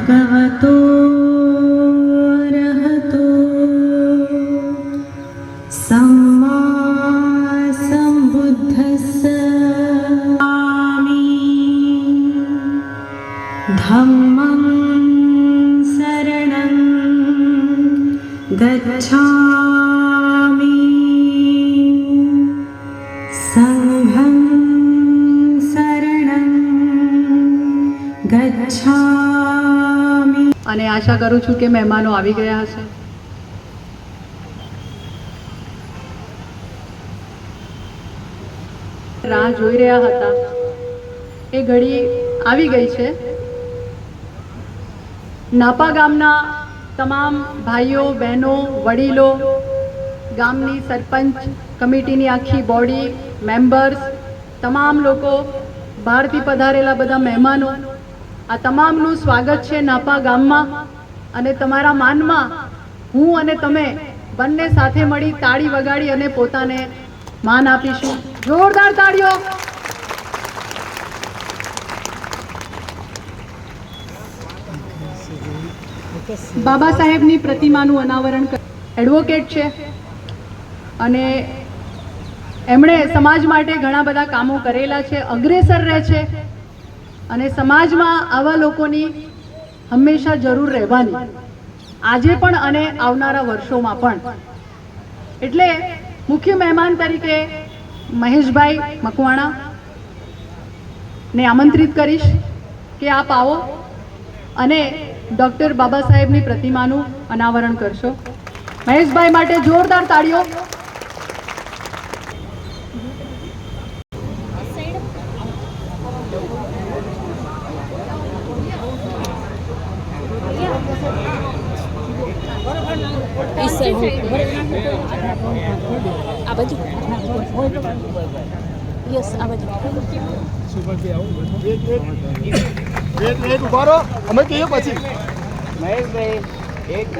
भगवतो अरहतो सम्मा सम्बुद्धस्स धम्मं शरणं गच्छामि संघं शरणं गच्छामि। અને આશા કરું છું કે મહેમાનો આવી ગયા હશે. રાહ જોઈ રહ્યા હતા એ ઘડી આવી ગઈ છે. નાપા ગામના તમામ ભાઈઓ બહેનો વડીલો, ગામની સરપંચ કમિટીની આખી બોડી મેમ્બર્સ, તમામ લોકો, બહારથી પધારેલા બધા મહેમાનો, આ તમામનું સ્વાગત છે નાપા ગામમાં. અને તમારા માનમાં હું અને તમે બંને સાથે મળી તાળી વગાડી અને પોતાને માન આપીશું. જોરદાર તાળીઓ. બાબા સાહેબની પ્રતિમાનું અનાવરણ એડવોકેટ છે અને એમણે સમાજ માટે ઘણા બધા કામો કરેલા છે, અગ્રેસર રહે છે અને સમાજમાં આવા લોકોની હંમેશા જરૂર રહેવાની, આજે પણ અને આવનારા વર્ષોમાં પણ. એટલે મુખ્ય મહેમાન તરીકે મહેશભાઈ મકવાણા ને આમંત્રિત કરીશ કે આપ આવો અને ડૉક્ટર બાબા સાહેબની પ્રતિમાનું અનાવરણ કરશો. મહેશભાઈ માટે જોરદાર તાળીઓ. આ બાજુ યસ આ બાજુ ઉભા રહો, અમે કહીએ પછી. મહેશભાઈ એક